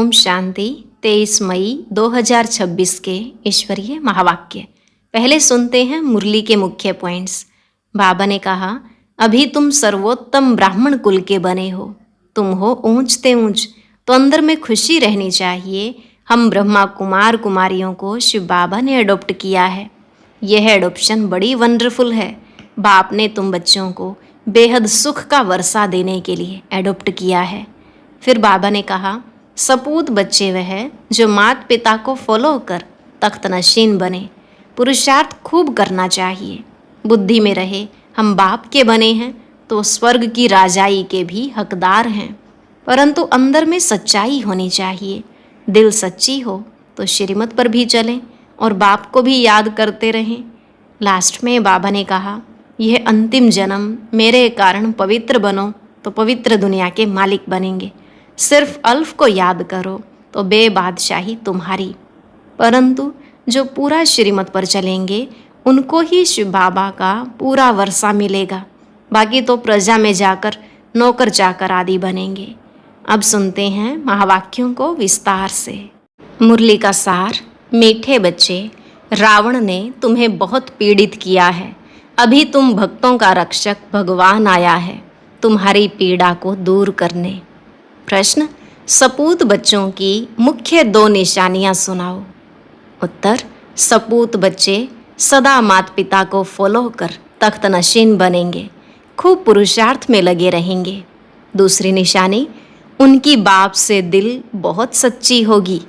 ओम शांति। 23 मई 2026 के ईश्वरीय महावाक्य। पहले सुनते हैं मुरली के मुख्य पॉइंट्स। बाबा ने कहा, अभी तुम सर्वोत्तम ब्राह्मण कुल के बने हो, तुम हो ऊंचते ऊंच, तो अंदर में खुशी रहनी चाहिए। हम ब्रह्मा कुमार कुमारियों को शिव बाबा ने अडॉप्ट किया है। यह एडॉप्शन बड़ी वंडरफुल है। बाप ने तुम बच्चों को बेहद सुख का वर्षा देने के लिए एडॉप्ट किया है। फिर बाबा ने कहा, सपूत बच्चे वह जो माता पिता को फॉलो कर तख्त नशीन बने। पुरुषार्थ खूब करना चाहिए, बुद्धि में रहे हम बाप के बने हैं तो स्वर्ग की राजाई के भी हकदार हैं, परंतु अंदर में सच्चाई होनी चाहिए। दिल सच्ची हो तो श्रीमत पर भी चलें और बाप को भी याद करते रहें। लास्ट में बाबा ने कहा, यह अंतिम जन्म मेरे कारण पवित्र बनो तो पवित्र दुनिया के मालिक बनेंगे। सिर्फ अल्फ को याद करो तो बेबादशाही तुम्हारी, परंतु जो पूरा श्रीमत पर चलेंगे उनको ही शिव बाबा का पूरा वर्षा मिलेगा। बाकी तो प्रजा में जाकर नौकर चाकर आदि बनेंगे। अब सुनते हैं महावाक्यों को विस्तार से। मुरली का सार। मीठे बच्चे, रावण ने तुम्हें बहुत पीड़ित किया है। अभी तुम भक्तों का रक्षक भगवान आया है तुम्हारी पीड़ा को दूर करने। प्रश्न, सपूत बच्चों की मुख्य 2 निशानियां सुनाओ। उत्तर, सपूत बच्चे सदा माता पिता को फॉलो कर तख्त नशीन बनेंगे, खूब पुरुषार्थ में लगे रहेंगे। दूसरी निशानी, उनकी बाप से दिल बहुत सच्ची होगी।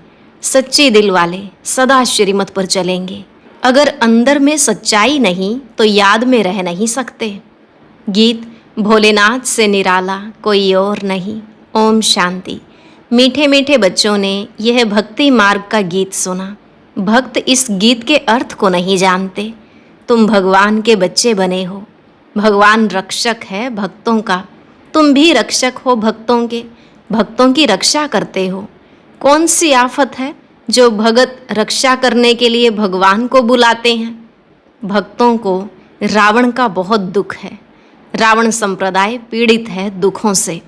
सच्चे दिल वाले सदा श्रीमत पर चलेंगे। अगर अंदर में सच्चाई नहीं तो याद में रह नहीं सकते। गीत, भोलेनाथ से निराला कोई और नहीं। ओम शांति। मीठे मीठे बच्चों ने यह भक्ति मार्ग का गीत सुना। भक्त इस गीत के अर्थ को नहीं जानते। तुम भगवान के बच्चे बने हो। भगवान रक्षक है भक्तों का, तुम भी रक्षक हो भक्तों के। भक्तों की रक्षा करते हो। कौन सी आफत है जो भगत रक्षा करने के लिए भगवान को बुलाते हैं? भक्तों को रावण का बहुत दुख है। रावण संप्रदाय पीड़ित है दुखों से,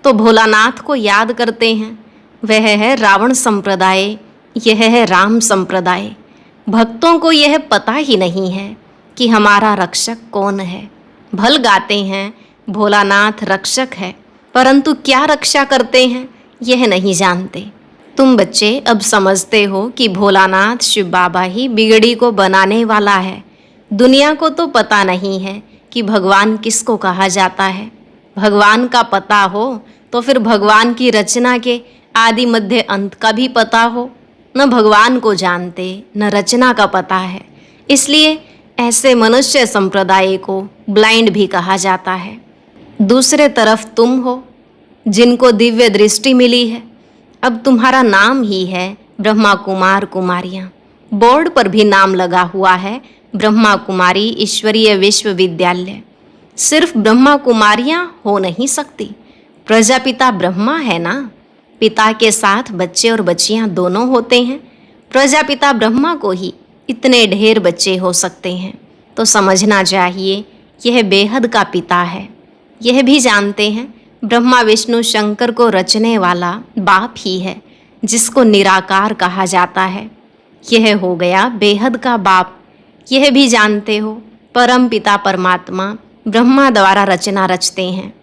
तो भोलानाथ को याद करते हैं। वह है रावण संप्रदाय, यह है राम संप्रदाय। भक्तों को यह पता ही नहीं है कि हमारा रक्षक कौन है। भल गाते हैं भोलानाथ रक्षक है, परंतु क्या रक्षा करते हैं यह नहीं जानते। तुम बच्चे अब समझते हो कि भोलानाथ शिव बाबा ही बिगड़ी को बनाने वाला है। दुनिया को तो पता नहीं है कि भगवान किसको कहा जाता है। भगवान का पता हो तो फिर भगवान की रचना के आदि मध्य अंत का भी पता हो। न भगवान को जानते न रचना का पता है, इसलिए ऐसे मनुष्य संप्रदाय को ब्लाइंड भी कहा जाता है। दूसरे तरफ तुम हो जिनको दिव्य दृष्टि मिली है। अब तुम्हारा नाम ही है ब्रह्मा कुमार कुमारियाँ। बोर्ड पर भी नाम लगा हुआ है ब्रह्मा कुमारी ईश्वरीय विश्वविद्यालय। सिर्फ ब्रह्मा कुमारियाँ हो नहीं सकती, प्रजापिता ब्रह्मा है ना। पिता के साथ बच्चे और बच्चियाँ दोनों होते हैं। प्रजापिता ब्रह्मा को ही इतने ढेर बच्चे हो सकते हैं, तो समझना चाहिए यह बेहद का पिता है। यह भी जानते हैं ब्रह्मा विष्णु शंकर को रचने वाला बाप ही है, जिसको निराकार कहा जाता है। यह हो गया बेहद का बाप। यह भी जानते हो परम पिता परमात्मा ब्रह्मा द्वारा रचना रचते हैं।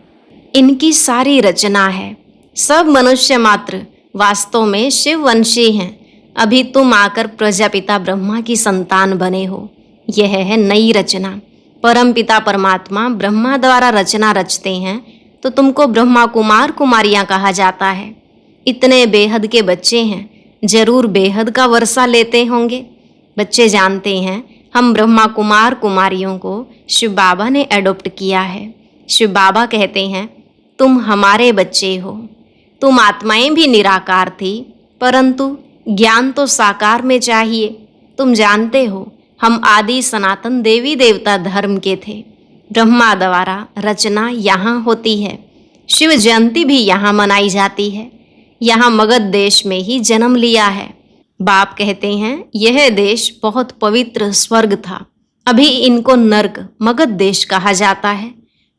इनकी सारी रचना है। सब मनुष्य मात्र वास्तव में शिववंशी हैं। अभी तुम आकर प्रजापिता ब्रह्मा की संतान बने हो। यह है नई रचना। परम पिता परमात्मा ब्रह्मा द्वारा रचना रचते हैं तो तुमको ब्रह्मा कुमार कुमारियाँ कहा जाता है। इतने बेहद के बच्चे हैं, जरूर बेहद का वर्षा लेते होंगे। बच्चे जानते हैं हम ब्रह्मा कुमार कुमारियों को शिव बाबा ने एडॉप्ट किया है। शिव बाबा कहते हैं तुम हमारे बच्चे हो। तुम आत्माएं भी निराकार थी, परंतु ज्ञान तो साकार में चाहिए। तुम जानते हो हम आदि सनातन देवी देवता धर्म के थे। ब्रह्मा द्वारा रचना यहाँ होती है। शिव जयंती भी यहाँ मनाई जाती है। यहाँ मगध देश में ही जन्म लिया है। बाप कहते हैं यह देश बहुत पवित्र स्वर्ग था। अभी इनको नर्क मगध देश कहा जाता है,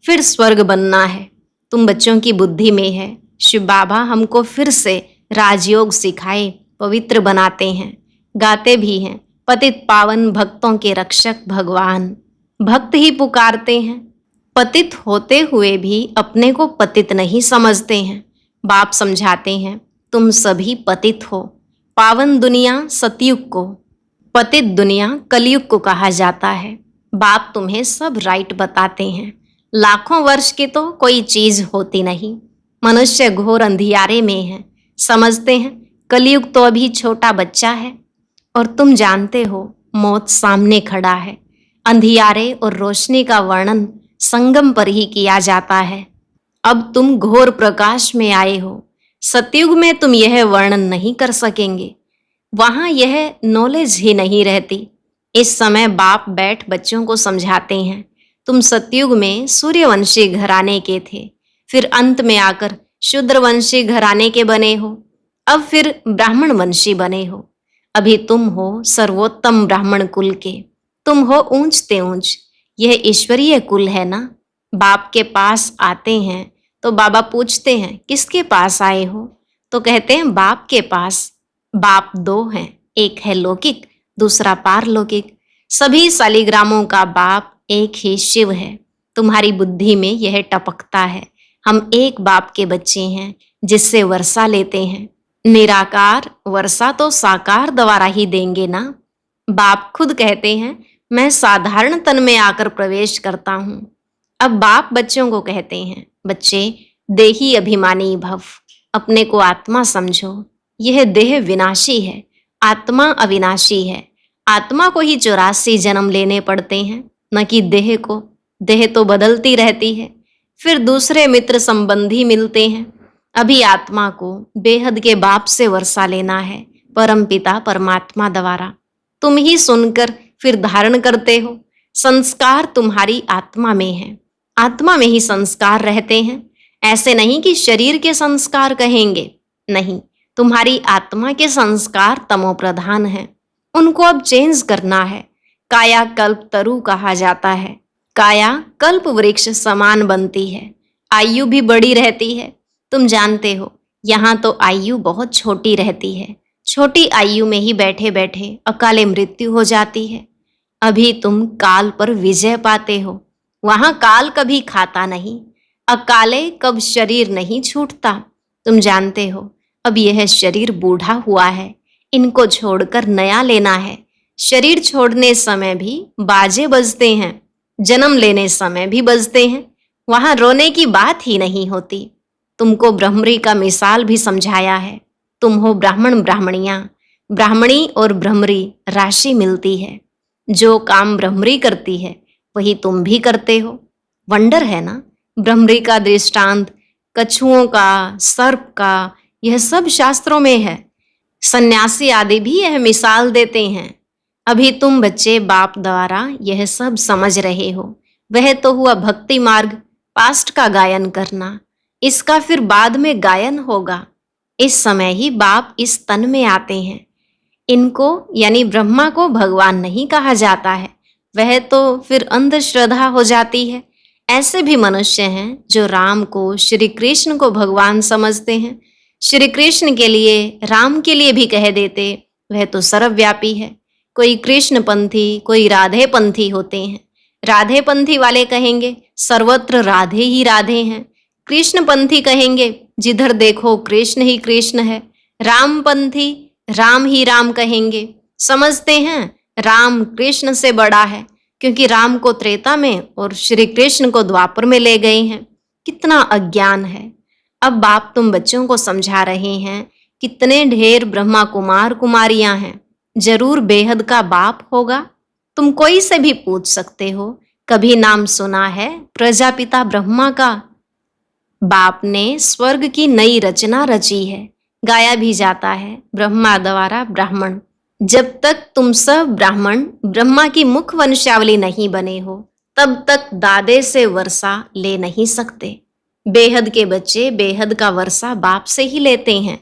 फिर स्वर्ग बनना है। तुम बच्चों की बुद्धि में है शिव बाबा हमको फिर से राजयोग सिखाए, पवित्र बनाते हैं, गाते भी हैं, पतित पावन भक्तों के रक्षक भगवान। भक्त ही पुकारते हैं, पतित होते हुए भी अपने को पतित नहीं समझते हैं। बाप समझाते हैं, तुम सभी पतित हो। पावन दुनिया सतयुग को, पतित दुनिया कलयुग को कहा जाता है। बाप तुम्हें सब राइट बताते हैं। लाखों वर्ष की तो कोई चीज होती नहीं। मनुष्य घोर अंधियारे में है, समझते हैं कलयुग तो अभी छोटा बच्चा है। और तुम जानते हो मौत सामने खड़ा है। अंधियारे और रोशनी का वर्णन संगम पर ही किया जाता है। अब तुम घोर प्रकाश में आए हो। सतयुग में तुम यह वर्णन नहीं कर सकेंगे, वहां यह नॉलेज ही नहीं रहती। इस समय बाप बैठ बच्चों को समझाते हैं, तुम सतयुग में सूर्यवंशी घराने के थे, फिर अंत में आकर शूद्रवंशी घराने के बने हो, अब फिर ब्राह्मण वंशी बने हो। अभी तुम हो सर्वोत्तम ब्राह्मण कुल के, तुम हो ऊंचते ऊंच। यह ईश्वरीय कुल है ना। बाप के पास आते हैं तो बाबा पूछते हैं किसके पास आए हो, तो कहते हैं बाप के पास। बाप दो हैं, एक है लौकिक, दूसरा पारलौकिक। सभी शालिग्रामों का बाप एक ही शिव है। तुम्हारी बुद्धि में यह टपकता है, हम एक बाप के बच्चे हैं जिससे वर्षा लेते हैं। निराकार वर्षा तो साकार द्वारा ही देंगे ना। बाप खुद कहते हैं, मैं साधारण तन में आकर प्रवेश करता हूँ। अब बाप बच्चों को कहते हैं, बच्चे देही अभिमानी भव, अपने को आत्मा समझो। यह देह विनाशी है, आत्मा अविनाशी है। आत्मा को ही 84 जन्म लेने पड़ते हैं, न कि देह को। देह तो बदलती रहती है, फिर दूसरे मित्र संबंधी मिलते हैं। अभी आत्मा को बेहद के बाप से वर्षा लेना है, परम पिता परमात्मा द्वारा। तुम ही सुनकर फिर धारण करते हो। संस्कार तुम्हारी आत्मा में है, आत्मा में ही संस्कार रहते हैं। ऐसे नहीं कि शरीर के संस्कार कहेंगे, नहीं, तुम्हारी आत्मा के संस्कार तमो प्रधान हैं, उनको अब चेंज करना है। काया कल्प तरु कहा जाता है। काया कल्प वृक्ष समान बनती है, आयु भी बड़ी रहती है। तुम जानते हो यहाँ तो आयु बहुत छोटी रहती है। छोटी आयु में ही बैठे बैठे अकाले मृत्यु हो जाती है। अभी तुम काल पर विजय पाते हो, वहां काल कभी खाता नहीं। अकाले कब शरीर नहीं छूटता। तुम जानते हो अब यह शरीर बूढ़ा हुआ है, इनको छोड़कर नया लेना है। शरीर छोड़ने समय भी बाजे बजते हैं, जन्म लेने समय भी बजते हैं, वहां रोने की बात ही नहीं होती। तुमको ब्रह्मरी का मिसाल भी समझाया है। तुम हो ब्राह्मण ब्राह्मणियां, ब्राह्मणी और ब्रह्मरी राशि मिलती है। जो काम ब्रह्मरी करती है वही तुम भी करते हो। वंडर है ना। ब्रह्मरी का दृष्टांत कछुओं का, सर्प का, यह सब शास्त्रों में है। सन्यासी आदि भी यह मिसाल देते हैं। अभी तुम बच्चे बाप द्वारा यह सब समझ रहे हो। वह तो हुआ भक्ति मार्ग, पास्ट का गायन करना। इसका फिर बाद में गायन होगा। इस समय ही बाप इस तन में आते हैं। इनको यानी ब्रह्मा को भगवान नहीं कहा जाता है, वह तो फिर अंधश्रद्धा हो जाती है। ऐसे भी मनुष्य हैं जो राम को, श्री कृष्ण को भगवान समझते हैं। श्री कृष्ण के लिए, राम के लिए भी कह देते, वह तो सर्वव्यापी है। कोई कृष्ण पंथी, कोई राधे पंथी होते हैं। राधे पंथी वाले कहेंगे सर्वत्र राधे ही राधे हैं। कृष्ण पंथी कहेंगे जिधर देखो कृष्ण ही कृष्ण है। राम पंथी राम ही राम कहेंगे। समझते हैं राम कृष्ण से बड़ा है, क्योंकि राम को त्रेता में और श्री कृष्ण को द्वापर में ले गए हैं। कितना अज्ञान है। अब बाप तुम बच्चों को समझा रहे हैं, कितने ढेर ब्रह्मा कुमार कुमारियां हैं। जरूर बेहद का बाप होगा। तुम कोई से भी पूछ सकते हो, कभी नाम सुना है प्रजापिता ब्रह्मा का? बाप ने स्वर्ग की नई रचना रची है, गाया भी जाता है ब्रह्मा द्वारा ब्राह्मण। जब तक तुम सब ब्राह्मण ब्रह्मा की मुख वंशावली नहीं बने हो, तब तक दादे से वर्षा ले नहीं सकते। बेहद के बच्चे बेहद का वर्षा बाप से ही लेते हैं।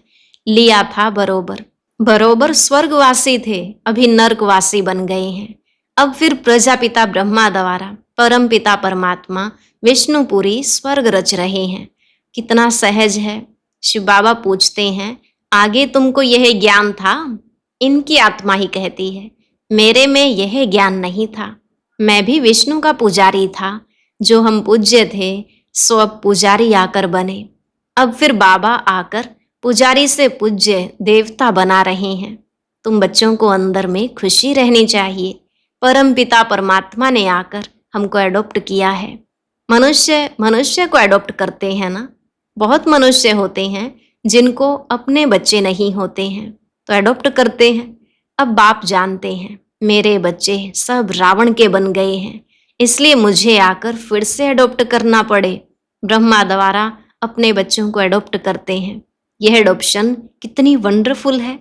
लिया था बरोबर। बरोबर स्वर्गवासी थे, अभी नरकवासी बन गए हैं। अब फिर प्रजापिता ब्रह्मा द्वारा परम पिता परमात्मा विष्णुपुरी स्वर्ग रच रहे हैं। कितना सहज है। शिव बाबा पूछते हैं, आगे तुमको यह ज्ञान था। इनकी आत्मा ही कहती है, मेरे में यह ज्ञान नहीं था। मैं भी विष्णु का पुजारी था। जो हम पूज्य थे सो अब पुजारी आकर बने। अब फिर बाबा आकर पुजारी से पूज्य देवता बना रहे हैं। तुम बच्चों को अंदर में खुशी रहनी चाहिए। परम पिता परमात्मा ने आकर हमको एडॉप्ट किया है। मनुष्य मनुष्य को एडॉप्ट करते हैं ना। बहुत मनुष्य होते हैं जिनको अपने बच्चे नहीं होते हैं तो एडॉप्ट करते हैं। अब बाप जानते हैं मेरे बच्चे सब रावण के बन गए हैं, इसलिए मुझे आकर फिर से एडॉप्ट करना पड़े। ब्रह्मा द्वारा अपने बच्चों को एडॉप्ट करते हैं। यह एडॉप्शन कितनी वंडरफुल है।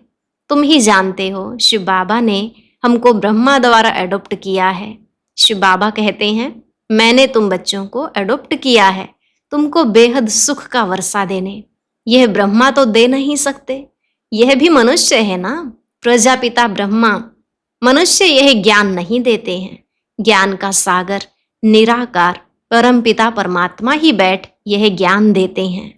तुम ही जानते हो शिव बाबा ने हमको ब्रह्मा द्वारा एडॉप्ट किया है। शिव बाबा कहते हैं मैंने तुम बच्चों को एडॉप्ट किया है तुमको बेहद सुख का वर्षा देने। यह ब्रह्मा तो दे नहीं सकते, यह भी मनुष्य है ना। प्रजापिता ब्रह्मा, मनुष्य यह ज्ञान नहीं देते हैं। ज्ञान का सागर निराकार परमपिता परमात्मा ही बैठ यह ज्ञान देते हैं।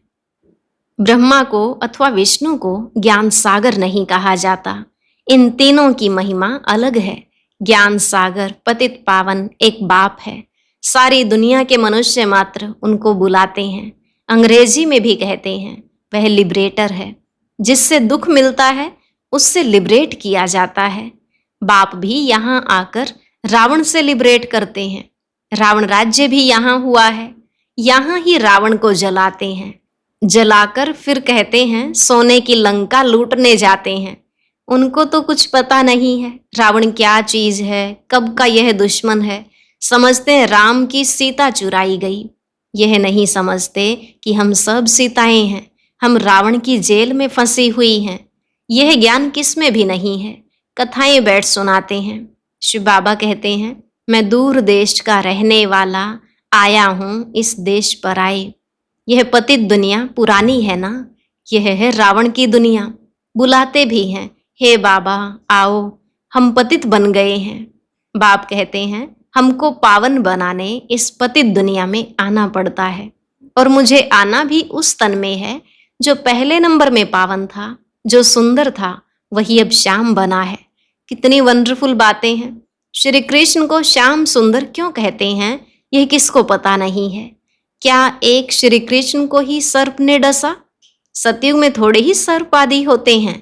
ब्रह्मा को अथवा विष्णु को ज्ञान सागर नहीं कहा जाता। इन तीनों की महिमा अलग है। ज्ञान सागर पतित पावन एक बाप है। सारी दुनिया के मनुष्य मात्र उनको बुलाते हैं। अंग्रेजी में भी कहते हैं वह लिबरेटर है। जिससे दुख मिलता है उससे लिबरेट किया जाता है। बाप भी यहाँ आकर रावण से लिबरेट करते हैं। रावण राज्य भी यहाँ हुआ है। यहाँ ही रावण को जलाते हैं। जलाकर फिर कहते हैं सोने की लंका लूटने जाते हैं। उनको तो कुछ पता नहीं है रावण क्या चीज है, कब का यह दुश्मन है। समझते हैं राम की सीता चुराई गई। यह नहीं समझते कि हम सब सीताएं हैं, हम रावण की जेल में फंसी हुई हैं। यह ज्ञान किस में भी नहीं है। कथाएं बैठ सुनाते हैं। शिव बाबा कहते हैं मैं दूर देश का रहने वाला आया हूँ इस देश पर आए। यह पतित दुनिया पुरानी है ना, यह है रावण की दुनिया। बुलाते भी हैं हे बाबा आओ, हम पतित बन गए हैं। बाप कहते हैं हमको पावन बनाने इस पतित दुनिया में आना पड़ता है। और मुझे आना भी उस तन में है जो पहले नंबर में पावन था, जो सुंदर था वही अब श्याम बना है। कितनी वंडरफुल बातें हैं। श्री कृष्ण को श्याम सुंदर क्यों कहते हैं यह किसको पता नहीं है। क्या एक श्री कृष्ण को ही सर्प ने डसा? सतयुग में थोड़े ही सर्प आदि होते हैं।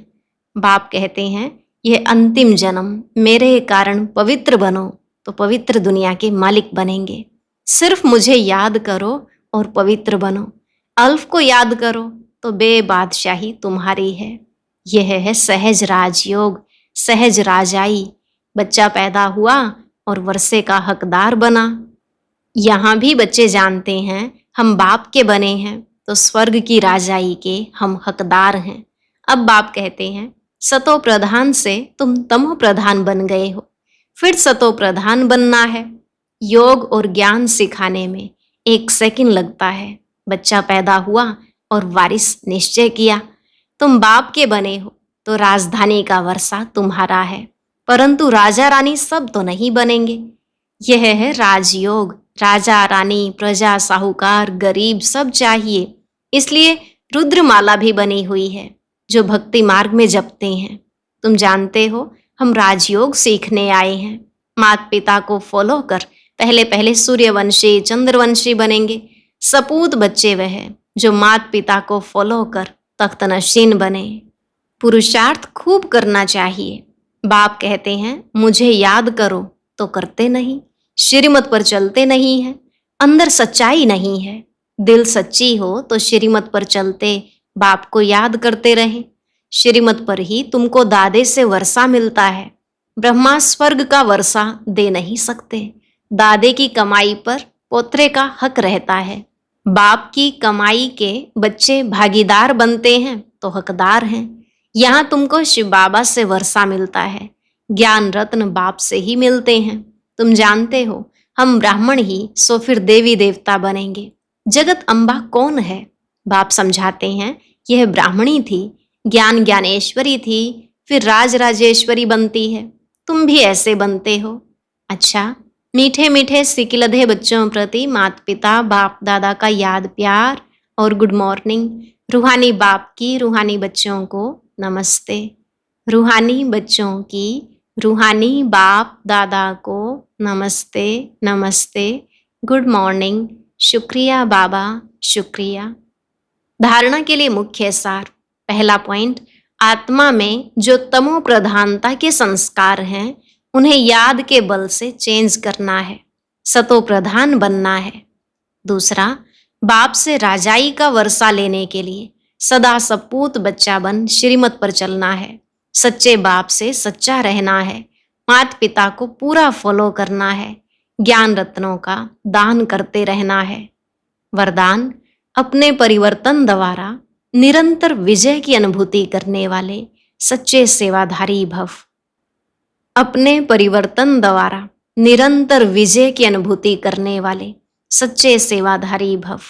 बाप कहते हैं यह अंतिम जन्म मेरे कारण पवित्र बनो तो पवित्र दुनिया के मालिक बनेंगे। सिर्फ मुझे याद करो और पवित्र बनो। अल्फ को याद करो तो बेबादशाही तुम्हारी है। यह है सहज राजयोग, सहज राजाई। बच्चा पैदा हुआ और वर्षे का हकदार बना। यहाँ भी बच्चे जानते हैं हम बाप के बने हैं तो स्वर्ग की राजाई के हम हकदार हैं। अब बाप कहते हैं सतो प्रधान से तुम तमो प्रधान बन गए हो, फिर सतो प्रधान बनना है। योग और ज्ञान सिखाने में 1 सेकंड लगता है। बच्चा पैदा हुआ और वारिस निश्चय किया। तुम बाप के बने हो तो राजधानी का वर्षा तुम्हारा है, परंतु राजा रानी सब तो नहीं बनेंगे। यह है राजयोग। राजा रानी प्रजा साहूकार गरीब सब चाहिए। इसलिए रुद्रमाला भी बनी हुई है जो भक्ति मार्ग में जपते हैं। तुम जानते हो हम राजयोग सीखने आए हैं। माता पिता को फॉलो कर पहले पहले सूर्यवंशी चंद्रवंशी बनेंगे। सपूत बच्चे वह जो माता पिता को फॉलो कर तख्त नशीन बने। पुरुषार्थ खूब करना चाहिए। बाप कहते हैं मुझे याद करो तो करते नहीं, श्रीमत पर चलते नहीं है, अंदर सच्चाई नहीं है। दिल सच्ची हो तो श्रीमत पर चलते बाप को याद करते रहे। श्रीमत पर ही तुमको दादे से वर्षा मिलता है। ब्रह्मा स्वर्ग का वर्षा दे नहीं सकते। दादे की कमाई पर पोत्रे का हक रहता है। बाप की कमाई के बच्चे भागीदार बनते हैं तो हकदार हैं। यहाँ तुमको शिव बाबा से वर्षा मिलता है। ज्ञान रत्न बाप से ही मिलते हैं। तुम जानते हो हम ब्राह्मण ही सो फिर देवी देवता बनेंगे। जगत अम्बा कौन है? बाप समझाते हैं यह ब्राह्मणी थी, ज्ञान ज्ञानेश्वरी थी, फिर राज राजेश्वरी बनती है। तुम भी ऐसे बनते हो। अच्छा, मीठे मीठे सिकिलधे बच्चों प्रति माता पिता बाप दादा का याद प्यार और गुड मॉर्निंग। रूहानी बाप की रूहानी बच्चों को नमस्ते। रूहानी बच्चों की रूहानी बाप दादा को नमस्ते नमस्ते, गुड मॉर्निंग, शुक्रिया बाबा, शुक्रिया। धारणा के लिए मुख्य सार। पहला पॉइंट, आत्मा में जो तमो प्रधानता के संस्कार हैं उन्हें याद के बल से चेंज करना है, सतो प्रधान बनना है। दूसरा, बाप से राजाई का वर्षा लेने के लिए सदा सपूत बच्चा बन श्रीमत पर चलना है, सच्चे बाप से सच्चा रहना है, माता पिता को पूरा फॉलो करना है, ज्ञान रत्नों का दान करते रहना है। वरदान, अपने परिवर्तन द्वारा निरंतर विजय की अनुभूति करने वाले सच्चे सेवाधारी भव। अपने परिवर्तन द्वारा निरंतर विजय की अनुभूति करने वाले सच्चे सेवाधारी भव।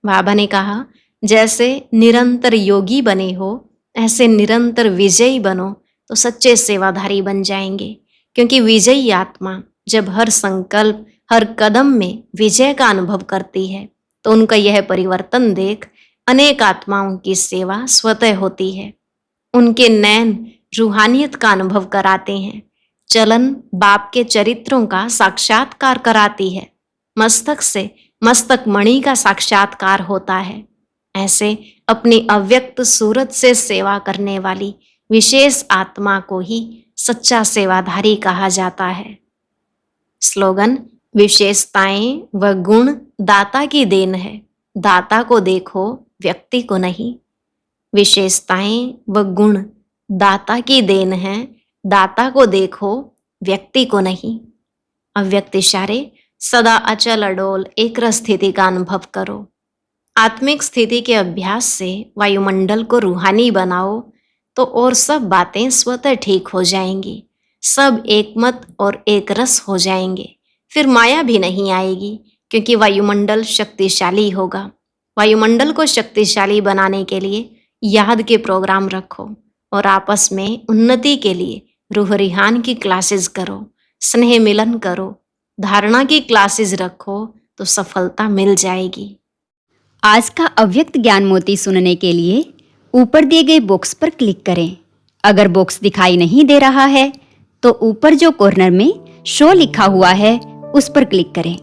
बाबा ने कहा, जैसे निरंतर योगी बने हो ऐसे निरंतर विजयी बनो तो सच्चे सेवाधारी बन जाएंगे। क्योंकि विजयी आत्मा जब हर संकल्प हर कदम में विजय का अनुभव करती है तो उनका यह परिवर्तन देख अनेक आत्माओं की सेवा स्वतः होती है। उनके नैन रूहानियत का अनुभव कराते हैं, चलन बाप के चरित्रों का साक्षात्कार कराती है, मस्तक से मस्तक मणि का साक्षात्कार होता है। ऐसे अपनी अव्यक्त सूरत से सेवा करने वाली विशेष आत्मा को ही सच्चा सेवाधारी कहा जाता है। स्लोगन, विशेषताएं व गुण दाता की देन है, दाता को देखो व्यक्ति को नहीं। विशेषताएं व गुण दाता की देन है, दाता को देखो व्यक्ति को नहीं। अव्यक्त इशारे, सदा अचल अडोल एक स्थिति का अनुभव करो। आत्मिक स्थिति के अभ्यास से वायुमंडल को रूहानी बनाओ तो और सब बातें स्वतः ठीक हो जाएंगी, सब एक मत और एक रस हो जाएंगे। फिर माया भी नहीं आएगी क्योंकि वायुमंडल शक्तिशाली होगा। वायुमंडल को शक्तिशाली बनाने के लिए याद के प्रोग्राम रखो और आपस में उन्नति के लिए रूह रिहान की क्लासेस करो, स्नेह मिलन करो, धारणा की क्लासेस रखो तो सफलता मिल जाएगी। आज का अव्यक्त ज्ञान मोती सुनने के लिए ऊपर दिए गए बॉक्स पर क्लिक करें। अगर बॉक्स दिखाई नहीं दे रहा है तो ऊपर जो कॉर्नर में शो लिखा हुआ है उस पर क्लिक करें।